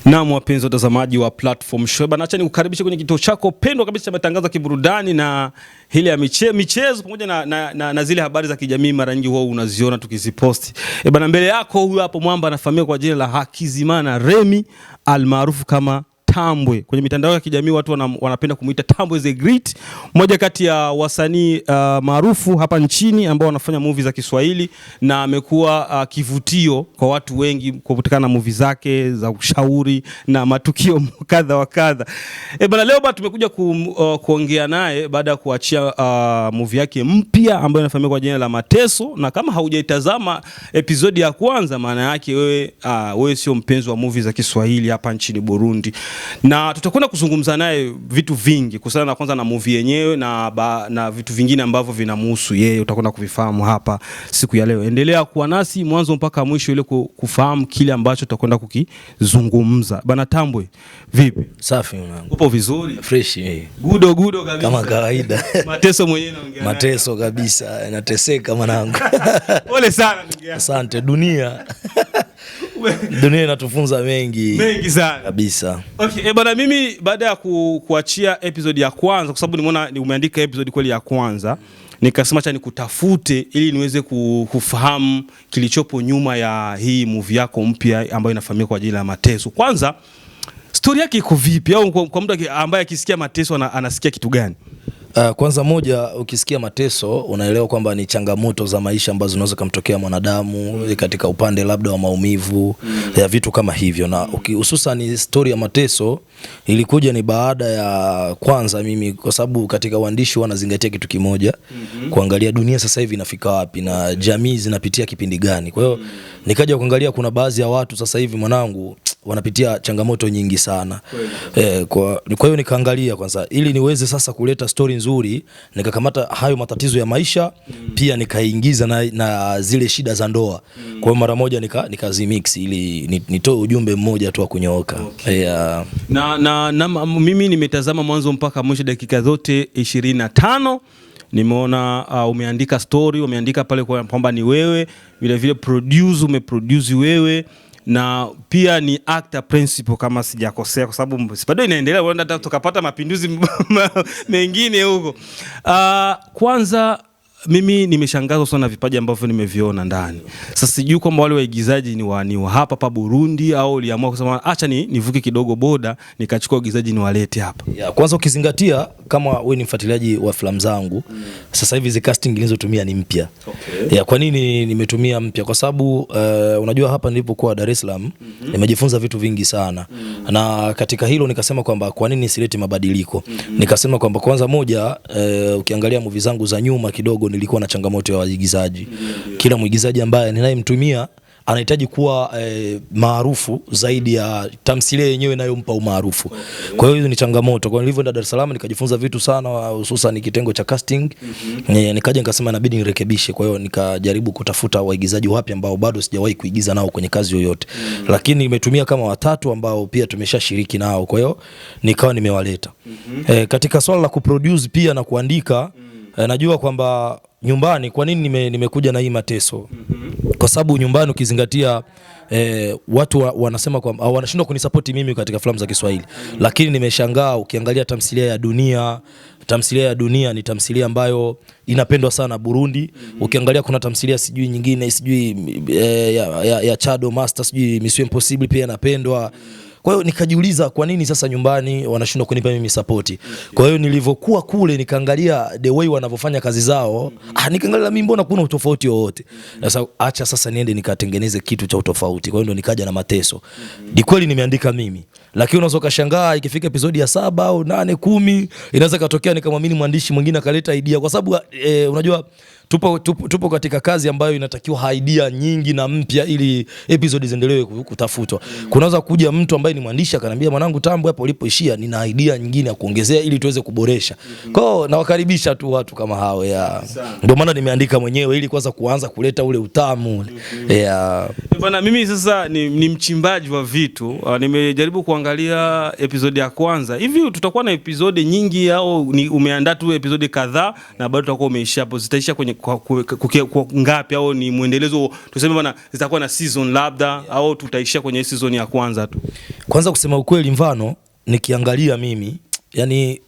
Na wapenzi watazamaji wa Platform Show, bana, acha nikukaribishe kwenye kituo chako pendwa kabisa cha matangazo ya kiburudani na ile ya michezo pamoja na zile habari za kijamii mara nyingi huwa unaziona tukiziposti. Bana, mbele yako huyu hapo mwamba anafahamika kwa jina la Hakizimana Remy almaarufu kama Tambwe. Kwenye mitandao ya kijamii watu wanapenda kumuita Tambwe the Great, mmoja kati ya wasanii maarufu hapa nchini ambao wanafanya movie za Kiswahili, na amekuwa kivutio kwa watu wengi kutokana na movie zake za ushauri na matukio kadha wa kadha. Bana, leo tumekuja kuongea naye baada ya kuachia movie yake mpya ambayo inafahamika kwa jina la Mateso, na kama haujaitazama episode ya kwanza, maana yake wewe sio mpenzi wa movie za Kiswahili hapa nchini Burundi. Na tutakwenda kuzungumza naye vitu vingi kuhusiana na kwanza na movie yenyewe na vitu vingine ambavyo vinamhusu yeye, utakwenda kuvifahamu hapa siku ya leo. Endelea kuwa nasi mwanzo mpaka mwisho ili kufahamu kile ambacho tutakwenda kukizungumza. Bana Tambwe, vipi? Safi mwanangu. Upo vizuri? Fresh Gudo kabisa. Kama kawaida. Mateso mwenyewe naongea. Mateso kabisa, nateseka mwanangu. Pole sana ndugu yangu. Asante. Dunia inatufunza mengi sana kabisa. Okay, bana, mimi baada ya kuachia episode ya kwanza, kwa sababu nimeona umeandika episode kweli ya kwanza, nikasema acha nikutafute ili niweze kufahamu kilichopo nyuma ya hii movie yako mpya ambayo inafahamika kwa jina la Mateso. Kwanza story yake iko vipi, au kwa mtu ambaye akisikia Mateso anasikia kitu gani? Kwanza moja, ukisikia mateso unaelewa kwamba ni changamoto za maisha ambazo zinaweza kumtokea mwanadamu katika upande labda wa maumivu ya vitu kama hivyo. Na hususan story ya Mateso ilikuja ni baada ya kwanza mimi, kwa sababu katika uandishi wanazingatia kitu kimoja, kuangalia dunia sasa hivi inafika wapi na jamii zinapitia kipindi gani. Kwa hiyo nikaja kuangalia kuna baadhi ya watu sasa hivi mwanangu wanapitia changamoto nyingi sana. Kwa hiyo nikaangalia kwanza ili niweze sasa kuleta story nzuri, nikakamata hayo matatizo ya maisha pia nikaingiza na zile shida za ndoa. Kwa hiyo mara moja nikazimix ili nitoe ujumbe mmoja tu wa kunyooka. Okay. Na mimi nimetazama mwanzo mpaka mwisho dakika zote 25. Nimeona umeandika story, umeandika pale kwamba ni wewe, vile umeproduce wewe, na pia ni actor principal kama sijakosea, kwa sababu bado inaendelea, wanda tukapata mapinduzi mengine huko. Kwanza mimi nimeshangazwa sana na vipaji ambavyo nimeviona ndani. Sasa sijui kwamba wale waigizaji ni wa hapa Burundi au uliamua kusema acha nivuke kidogo boda nikachukua waigizaji niwalete hapa. Kwanza ukizingatia kama wewe ni mfuatiliaji wa filamu zangu, sasa hivi hizo casting nilizotumia ni mpya. Okay. Kwa nini nimetumia mpya? Kwa sababu unajua hapa nilipokuwa Dar es Salaam nimejifunza vitu vingi sana. Na katika hilo nikasema kwamba kwa nini nisilete mabadiliko? Nikasema kwamba kwanza moja, ukiangalia movie zangu za nyuma kidogo nilikuwa na changamoto ya waigizaji. Kila mwigizaji ambaye ninayemtumia anahitaji kuwa maarufu zaidi ya tamthilia yenyewe inayompa umaarufu. Kwa hiyo hizo ni changamoto. Kwa nilivyoenda Dar es Salaam nikajifunza vitu sana, hususan kitengo cha casting. Nikaja nikasema inabidi nirekebishe. Kwa hiyo nikajaribu kutafuta waigizaji wapya ambao bado sijawahi kuigiza nao kwenye kazi yoyote. Lakini nimetumia kama watatu ambao pia tumeshashiriki nao. Kwa hiyo nikawa nimewaleta. Katika swala la kuproduce pia na kuandika, najua kwamba nyumbani kwa nini nimekuja na hii Mateso. Kwa sababu nyumbani ukizingatia watu wanasema kwamba wanashindwa kunisupport mimi katika filamu za Kiswahili. Lakini nimeshangaa ukiangalia tamthilia ya Dunia ni tamthilia ambayo inapendwa sana Burundi. Ukiangalia kuna tamthilia sijui nyingine sijui ya Chado Master sijui Mission Impossible pia inapendwa. Kwa hiyo nikajiuliza kwa nini sasa nyumbani wanashindwa kunipa mimi support. Kwa hiyo nilivyokuwa kule nikaangalia the way wanavyofanya kazi zao, nikaangalia mimi mbona kuna utofauti wowote. Sasa acha sasa niende nikatengeneze kitu cha utofauti. Kwa hiyo ndo nikaja na Mateso. Ni kweli nimeandika mimi, lakini unaweza kushangaa ikifika episode ya 7 au 8 10 inaweza katokea nikamwamini mwandishi mwingine akaleta idea, kwa sababu unajua tupo katika kazi ambayo inatakiwa idea nyingi na mpya ili episode ziendelee kutafutwa. Kunaweza kuja mtu ambaye ni mwandishi akaniambia mwanangu Tambwe hapo ulipoishia nina idea nyingine ya kuongezea ili tuweze kuboresha. Kwa hiyo nawakaribisha tu watu kama hao ndio maana nimeandika mwenyewe ili kwanza kuanza kuleta ule utamu. Bwana, mimi sasa ni mchimbaji wa vitu. Nimejaribu kuangalia episode ya kwanza, hivi tutakuwa na episode nyingi au ni umeandaa tu episode kadhaa na bado tutakuwa umeisha hapo? Zitaisha kwenye kwa ngapi, au ni muendelezo tuseme bana zitakuwa na season labda, au tutaisha kwenye season ya kwanza tu? Kwanza kusema ukweli, mfano nikiangalia mimi, yani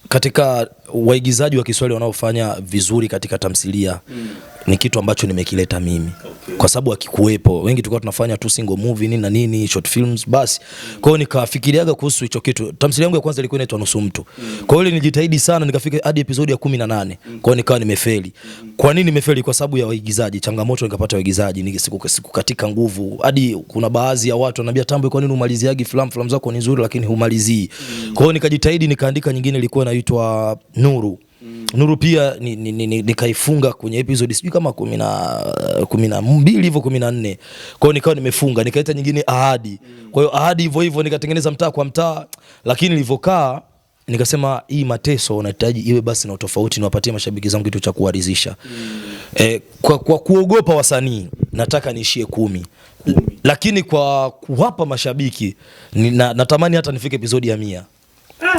katika waigizaji wa Kiswahili wanaofanya vizuri katika tamthilia ni kitu ambacho nimekileta mimi. Kwa sababu akikuepo wengi tulikuwa tunafanya tu single movie nini na nini, short films basi. Kwa hiyo nikafikiriaga kuhusu hicho kitu. Tamthilia yangu ya kwanza ilikuwa inaitwa Nusu Mtu. Kwa hiyo nilijitahidi sana nikafika hadi episode ya 18. Kwa hiyo nikawa nimefeli. Kwa nini nimefeli? Kwa sababu ya waigizaji. Changamoto nikapata waigizaji, ni siku katika nguvu. Hadi kuna baadhi ya watu wananiambia, Tambo, kwa nini umaliziagi filamu zako ni nzuri lakini humalizii? Kwa hiyo nikajitahidi nikaandika nyingine ilikuwa inaitwa Nuru. Nuru pia nikaifunga kwenye episode sijui kama 12 hivyo 14. Kwa hiyo nikawa nimefunga, nikaita nyingine Ahadi. Kwa hiyo Ahadi hivyo nikatengeneza mtaa kwa mtaa, lakini nilivokaa nikasema hii Mateso unahitaji iwe basi na utofauti, niwapatie mashabiki zangu kitu cha kuwaridhisha. Kwa kuogopa wasanii nataka niishie 10. Lakini kwa kuwapa mashabiki natamani hata nifike episode ya 100.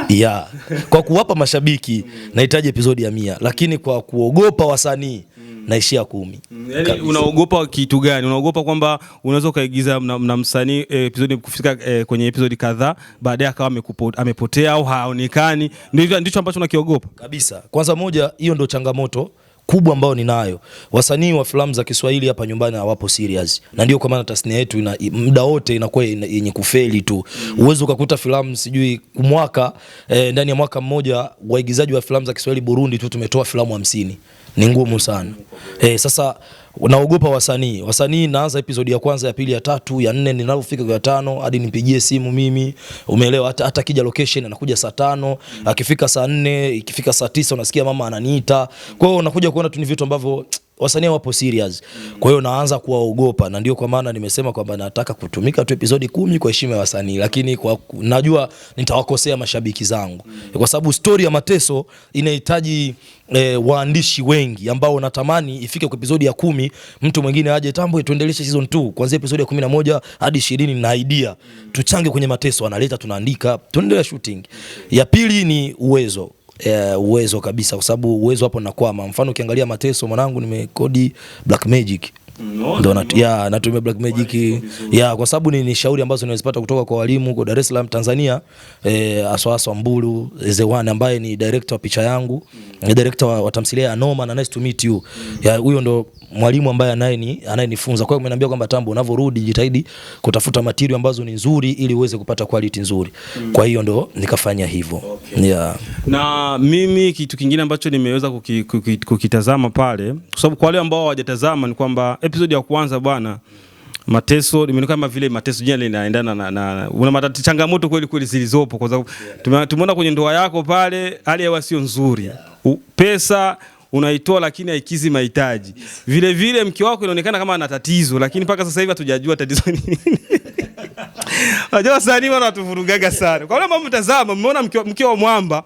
Yeah. Kwa kuwapa mashabiki nahitaji episode ya 100, lakini kwa kuogopa wasanii naishia 10. Yaani unaogopa kitu gani? Unaogopa kwamba unaweza kaigiza na msanii episode kufika kwenye episode kadhaa baadaye akawa amepotea au haonekani? Ndicho ambacho unakiogopa kabisa. Kwanza moja, hiyo ndio changamoto kubwa ambayo ninayo. Wasanii wa filamu za Kiswahili hapa nyumbani hawapo serious. Na ndio kwa maana tasnia yetu muda wote inakuwa yenye kufeli tu. Uwezo ukakuta filamu sijui mwaka ndani ya mwaka mmoja waigizaji wa filamu za Kiswahili Burundi tu tumetoa filamu 50. Ni ngumu sana. Sasa naogopa wasanii. Wasanii naanza episode ya kwanza, ya pili, ya tatu, ya 4, ninapofika kwa 5 hadi nipigie simu mimi. Umeelewa? Hata kija location anakuja saa 5, akifika saa 4, ikifika saa 9 unasikia mama ananiita. Kwa hiyo unakuja kuona tu ni vitu ambavyo wasanii wapo serious. Kwa hiyo naanza kuwaogopa, na ndio kwa maana nimesema kwamba nataka kutumika tu episode 10 kwa heshima ya wasanii, lakini najua nitawakosea mashabiki zangu. Kwa sababu story ya Mateso inahitaji waandishi wengi ambao natamani ifike kwa episode ya 10 mtu mwingine aje, Tambo tuendeleshe season 2 kuanzia episode ya 11 hadi 20 na idea tuchange kwenye Mateso, analeta tunaandika tuendelea shooting. Ya pili ni uwezo kabisa, kwa sababu uwezo hapo nakwama. Mfano ukiangalia Mateso mwanangu nimekodi Black Magic. Ndio natumia Black Magic kwa sababu ni shauri ambazo nimezipata kutoka kwa walimu kwa Dar es Salaam Tanzania. Aswa Mbulu the one ambaye ni director wa picha yangu, ni director wa tamthilia ya Noma na Nice to Meet You. Huyo ndo mwalimu ambaye anayenifunza. Kwa hiyo ameniambia kwamba Tambo, unavyorudi jitahidi kutafuta material ambazo ni nzuri ili uweze kupata quality nzuri. Kwa hiyo ndo nikafanya hivyo. Na mimi kitu kingine ambacho nimeweza kukitazama pale, kwa sababu kwa wale ambao hawajatazama, ni kwamba episode ya kwanza bwana Mateso nimeona kama vile Mateso jina linaendana na una changamoto kweli zilizopo, kwa sababu tumeona kwenye ndoa yako pale hali ya sio nzuri. Pesa unaitoa lakini haikizi mahitaji. Vile mke wako inaonekana kama ana tatizo, lakini mpaka sasa hivi hatujajua tatizo nini. Unajua wasanii wanatuvurugaga sana. Kwa wale ambao mtazama mmeona mke wa Mwamba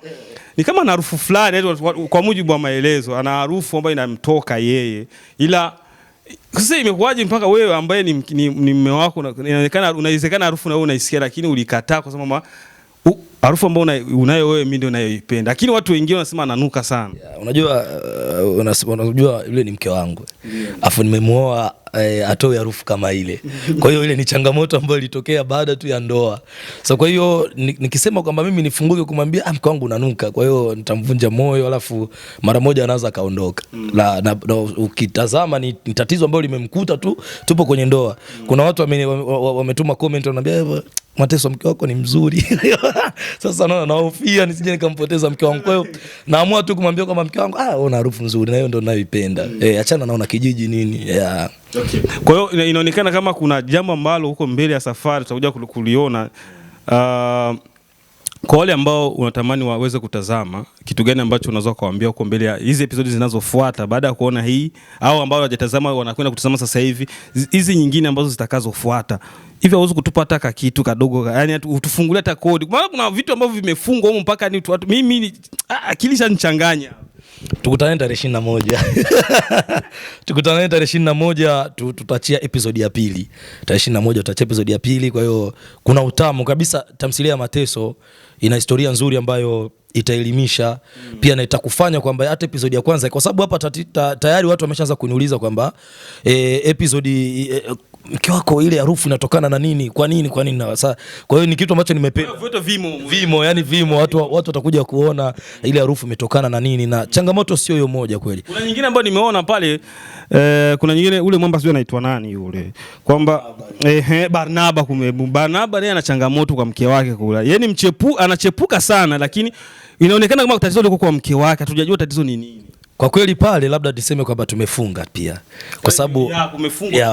ni kama ana harufu fulani, kwa mujibu wa maelezo ana harufu ambayo inamtoka yeye. Ila sasa imekuwaje mpaka wewe ambaye ni mume wako inaonekana unawezekana harufu na wewe unaisikia, lakini ulikataa kwa sababu harufu ambayo unayo wewe mimi ndio unayoipenda, lakini watu wengine wanasema ananuka sana. Unajua yule ni mke wangu. Afu nimemuoa atoe harufu kama ile. Kwa hiyo ile ni changamoto ambayo ilitokea baada tu ya ndoa. So kwa hiyo nikisema kwamba mimi nifunguke kumwambia mke wangu unanuka, kwa hiyo nitamvunja moyo, alafu mara moja anaanza kaondoka. Na ukitazama ni tatizo ambalo limemkuta tu tupo kwenye ndoa. Kuna watu wametuma comment wananiambia Mateso mke wako ni mzuri. Sasa naofia nisije nikampoteza mke wangu. Kwa hiyo naamua tu kumwambia kwamba mke wangu una harufu nzuri na hiyo ndio ninayoipenda. Achana naona kijiji nini. Okay. Kwa hiyo inaonekana kama kuna jambo ambalo huko mbele ya safari tutakuja kuliona. Kwa wale ambao unatamani waweze kutazama, kitu gani ambacho unaweza kuwaambia huko mbele ya hizi episodi zinazofuata baada ya kuona hii, au ambao hawajatazama wanakwenda kutazama sasa hivi hizi nyingine ambazo zitakazofuata? Hivi hauwezi kutupa hata kitu kadogo, yani utufungulie hata kodi? Maana kuna vitu ambavyo vimefungwa huko mpaka ni watu mimi akili shanichanganya. Tukutane tarehe 21. Tukutane tarehe 21, tutachia episode ya pili. Tarehe 21 tutachia episode ya pili, kwa hiyo kuna utamu kabisa. Tamthilia ya Mateso ina historia nzuri ambayo itaelimisha pia na itakufanya kwamba hata episode ya kwanza, kwa sababu hapa tayari watu wameshaanza kuniuliza kwamba episode mke wako ile harufu inatokana na nini? Kwa nini? Sasa kwa hiyo ni kitu ambacho nimependa. Vimo watu watakuja kuona ile harufu imetokana na nini, na changamoto sio hiyo moja kweli. Kuna nyingine ambayo nimeona pale kuna nyingine ule mwamba sio anaitwa nani yule, kwamba Barnaba naye ana changamoto kwa mke wake kula. Yaani anachepuka sana, lakini inaonekana kama tatizo liko kwa mke wake, hatujajua tatizo ni nini. Kwa kweli pale labda tuseme kwamba tumefunga pia, kwa sababu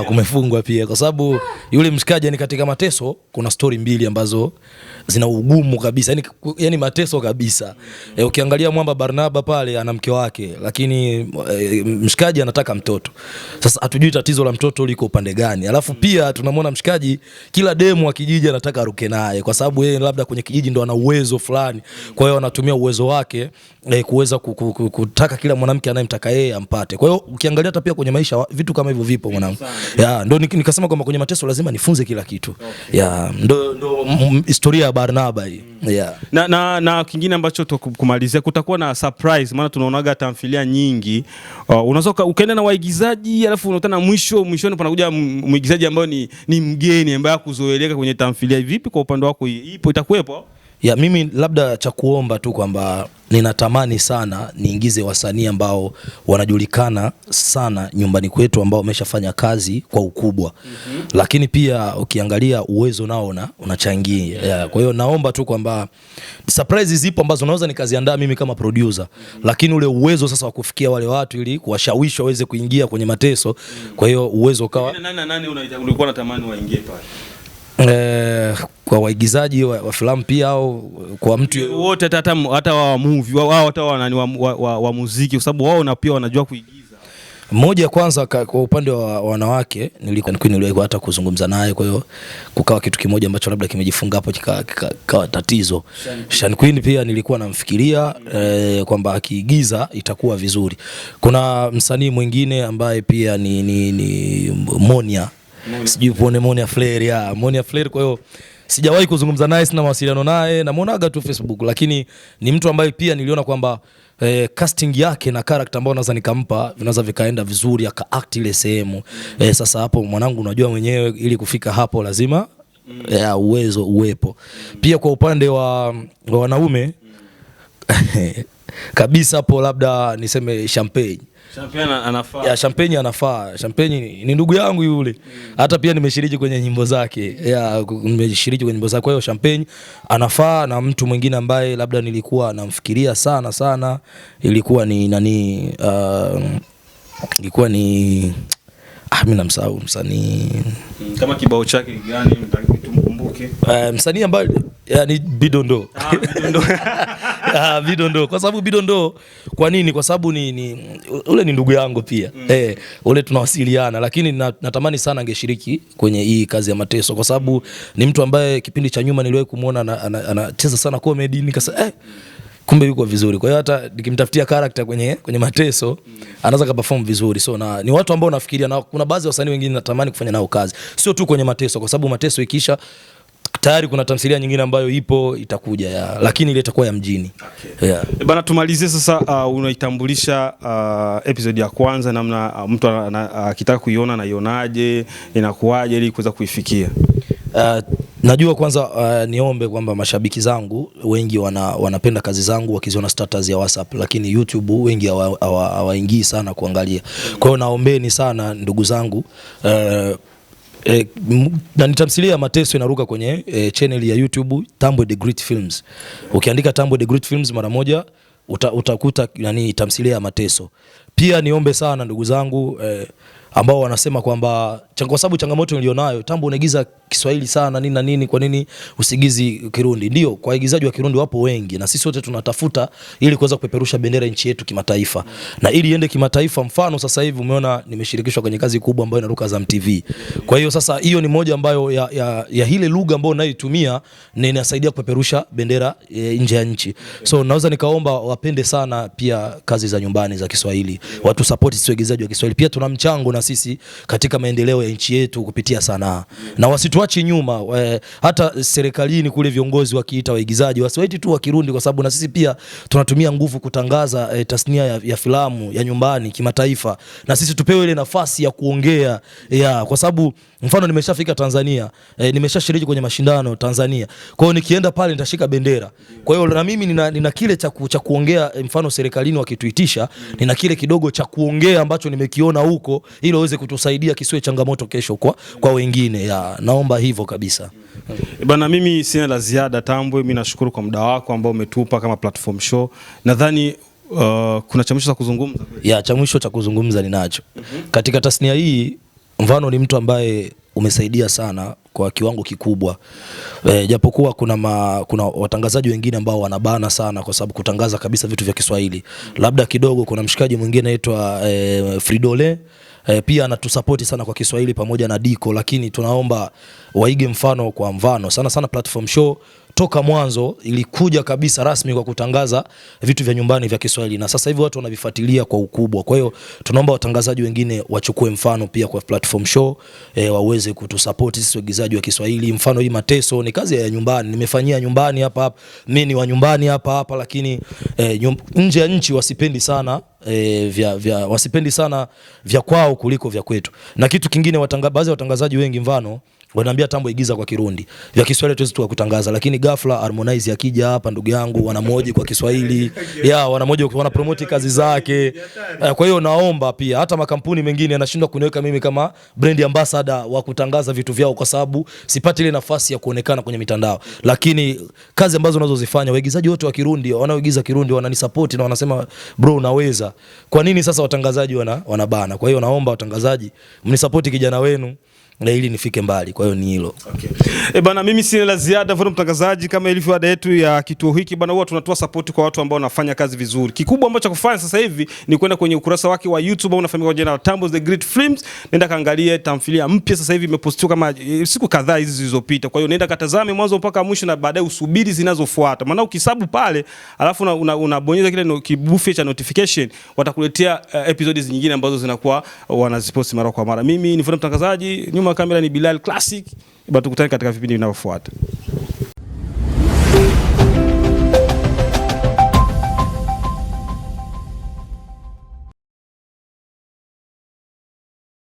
kumefungwa pia, kwa sababu yule mshikaji ni katika Mateso kuna story mbili ambazo zina ugumu kabisa, yani Mateso kabisa. Ukiangalia mwamba Barnaba pale ana mke wake, lakini mshikaji anataka mtoto. Sasa hatujui tatizo la mtoto liko upande gani. Alafu pia tunamwona mshikaji kila demu wa kijiji anataka aruke naye, kwa sababu yeye labda kwenye kijiji ndo ana uwezo fulani, kwa hiyo anatumia uwezo wake kuweza kutaka kila mwanamke anayemtaka yeye ampate. Kwa hiyo ukiangalia hata pia kwenye maisha vitu kama hivyo vipo mwanangu. Ndio nikasema kwamba kwenye Mateso lazima nifunze kila kitu. Ndio historia ya Barnaba hii. Na kingine ambacho kumalizia, kutakuwa na surprise, maana tunaonaga tamthilia nyingi unaweza ukaenda na waigizaji alafu unakutana mwishoni panakuja mwigizaji ambaye ni mgeni ambaye hakuzoeleka kwenye tamthilia. Vipi kwa upande wako, ipo itakuwepo? Mimi labda cha kuomba tu kwamba ninatamani sana niingize wasanii ambao wanajulikana sana nyumbani kwetu, ambao wameshafanya kazi kwa ukubwa. Lakini pia ukiangalia uwezo nao unachangia. Kwa hiyo naomba tu kwamba surprises zipo ambazo naweza nikaziandaa mimi kama producer, lakini ule uwezo sasa wa kufikia wale watu ili kuwashawishi waweze kuingia kwenye Mateso. Kwa hiyo uwezo ukawa nani ulikuwa unatamani waingie pale? Kwa waigizaji wa filamu pia, au kwa mtu wote, hata wa movie wao, hata wa muziki, kwa sababu wao na pia wanajua kuigiza. Mmoja kwanza kwa upande wa wanawake nilikuwa hata kuzungumza naye, kwa hiyo kukawa kitu kimoja ambacho labda kimejifunga hapo kikawa tatizo. Shan Queen pia nilikuwa namfikiria kwamba akiigiza itakuwa vizuri. Kuna msanii mwingine ambaye pia ni Monia. Sijui kuone Monia Flair, kwa hiyo sijawahi kuzungumza naye, sina mawasiliano naye, namuonaga tu Facebook, lakini ni mtu ambaye pia niliona kwamba casting yake na character ambayo naweza nikampa vinaweza vikaenda vizuri, aka-act ile sehemu. Sasa hapo mwanangu, unajua mwenyewe ili kufika hapo lazima uwezo uwepo. Pia kwa upande wa wanaume kabisa hapo labda niseme Champagne anafaa. Champagne anafaa. Champagne ni ndugu yangu yule. Hata pia nimeshiriki kwenye nyimbo zake. Nimeshiriki kwenye nyimbo zake. Kwa hiyo Champagne anafaa. Na mtu mwingine ambaye labda nilikuwa namfikiria sana ilikuwa ni nani, ilikuwa ni mimi namsahau msanii. Kama kibao chake gani mkumbuke? Msanii ambaye ni Bidondo. Bidondo. Kwa sababu Bidondo, kwa nini? Kwa sababu ule ni ndugu yangu pia. Ule tunawasiliana, lakini natamani sana angeshiriki kwenye hii kazi ya Mateso, kwa sababu ni mtu ambaye kipindi cha nyuma niliwahi kumuona anacheza sana comedy, nikasema kumbe yuko vizuri. Kwa hiyo hata nikimtafutia character kwenye Mateso anaweza kuperform vizuri. So ni watu ambao nafikiria, na kuna baadhi ya wasanii wengine natamani kufanya nao kazi, sio tu kwenye Mateso, kwa sababu Mateso ikisha tayari kuna tamthilia nyingine ambayo ipo itakuja lakini ile itakuwa ya mjini. Bana, tumalizie sasa. Unaitambulisha episode ya kwanza, namna mtu akitaka kuiona na ionaje, inakuaje ili kuweza kuifikia? Najua kwanza niombe kwamba mashabiki zangu wengi wanapenda kazi zangu wakiziona status ya WhatsApp, lakini YouTube wengi hawaingii sana kuangalia. Kwa hiyo naombeni sana ndugu zangu, na nitamthilia Mateso inaruka kwenye channel ya YouTube Tambwe The Great Films. Ukiandika Tambwe The Great Films mara moja utakuta tamthilia ya Mateso. Pia niombe sana ndugu zangu ambao wanasema kwamba kwa sababu changamoto nilionayo, Tambo unaigiza Kiswahili sana nini na nini, kwa nini usigizi Kirundi? Ndio, kwa waigizaji wa Kirundi wapo wengi na sisi wote tunatafuta ili kuweza kupeperusha bendera nchi yetu kimataifa. Na ili iende kimataifa, mfano sasa hivi umeona nimeshirikishwa kwenye kazi kubwa ambayo inaruka Azam TV. Kwa hiyo sasa hiyo ni moja ambayo ya ile lugha ambayo naitumia inasaidia kupeperusha bendera nje ya nchi. So naweza nikaomba wapende sana pia kazi za nyumbani za Kiswahili. Watu support sisi waigizaji wa Kiswahili. Pia tuna mchango na sisi katika maendeleo ya nchi yetu kupitia sanaa. Na wasituache nyuma, hata serikalini kule viongozi wakiita waigizaji wasiwaiti tu wa Kirundi, kwa sababu na sisi pia tunatumia nguvu kutangaza tasnia ya filamu ya nyumbani kimataifa, na sisi tupewe ile nafasi ya kuongea kwa sababu mfano nimeshafika Tanzania, nimeshashiriki kwenye mashindano Tanzania. Kwa hiyo nikienda pale nitashika bendera. Kwa hiyo na mimi nina kile cha kuongea, mfano serikalini wakituitisha, nina kile kidogo cha kuongea ambacho nimekiona huko, ili waweze kutusaidia kisiwe changamoto kesho kwa wengine. Naomba hivyo kabisa. Bana, mimi sina la ziada Tambwe, mimi nashukuru kwa muda wako ambao umetupa kama Platform Show. Nadhani kuna cha mwisho cha kuzungumza? Cha mwisho cha kuzungumza ninacho. Katika tasnia hii, mfano ni mtu ambaye umesaidia sana kwa kiwango kikubwa. Japokuwa kuna watangazaji wengine ambao wanabana sana kwa sababu kutangaza kabisa vitu vya Kiswahili. Labda kidogo kuna mshikaji mwingine anaitwa Fridole, pia anatusapoti sana kwa Kiswahili pamoja na Diko, lakini tunaomba waige mfano kwa mfano. Sana Platform Show toka mwanzo ilikuja kabisa rasmi kwa kutangaza vitu vya nyumbani vya Kiswahili, na sasa hivi watu wanavifuatilia kwa ukubwa. Kwa hiyo tunaomba watangazaji wengine wachukue mfano pia kwa Platform Show, waweze kutusupport sisi waigizaji wa Kiswahili. Mfano hii Mateso ni kazi ya nyumbani, nimefanyia nyumbani hapa, mimi ni wa nyumbani hapa, lakini nje ya nchi wasipendi sana wasipendi sana vya kwao kuliko vya kwetu. Na kitu kingine, baadhi ya watangazaji wengi mfano wanaambia Tambo igiza kwa Kirundi, vya Kiswahili tuwezi tu kutangaza, lakini ghafla Harmonize akija hapa, ndugu yangu, wanamoji kwa Kiswahili, wanamoji wanapromote kazi zake. Kwa hiyo naomba pia hata makampuni mengine yanashindwa kuniweka mimi kama brand ambassador wa kutangaza vitu vyao kwa sababu sipati ile nafasi ya kuonekana kwenye mitandao, lakini kazi ambazo unazozifanya waigizaji wote wa Kirundi wanaoigiza Kirundi wananisupport na wanasema bro unaweza. Kwa nini sasa watangazaji wanabana? Kwa hiyo naomba watangazaji mnisupport kijana wenu na ili nifike mbali. Kwa hiyo ni hilo. Bana, mimi sina la ziada. Vile mtangazaji, kama ilivyo ada yetu ya kituo hiki bana, huwa tunatoa support kwa watu ambao wanafanya kazi vizuri. Kikubwa ambacho kufanya sasa hivi ni kwenda kwenye ukurasa wake wa YouTube au unafahamika kwa jina la Tambo The Great Films. Nenda kaangalie tamthilia mpya sasa hivi imepostiwa kama siku kadhaa hizi zilizopita. Kwa hiyo nenda katazame mwanzo mpaka mwisho na baadaye usubiri zinazofuata. Maana ukisabu pale alafu unabonyeza kile kibufe cha notification, watakuletea episodes nyingine ambazo zinakuwa wanaziposti mara kwa mara. Mimi ni mtangazaji, nyuma kamera ni Bilal Classic. Tukutane katika vipindi vinavyofuata.